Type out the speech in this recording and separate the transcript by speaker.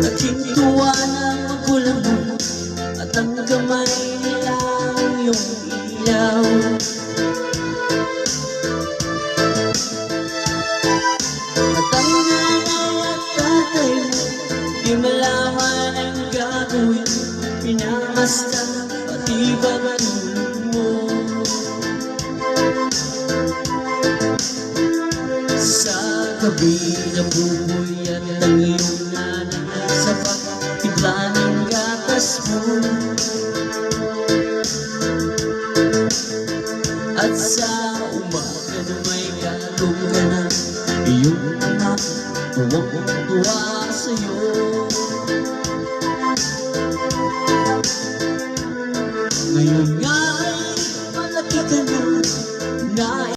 Speaker 1: At hintuwa ng magulang mo, at ang kamay nila ang iyong ilaw. At ang nanay at tatay mo, di malaman ang gagawin, pinamasdan pati pagtulog mo. Sa gabi nabubuyat ang iyong nanay sa pagtibla ng gatas mo. At sa umaga na may galong ka na, iyong ama tuwang-tuwa sa'yo. Ngayon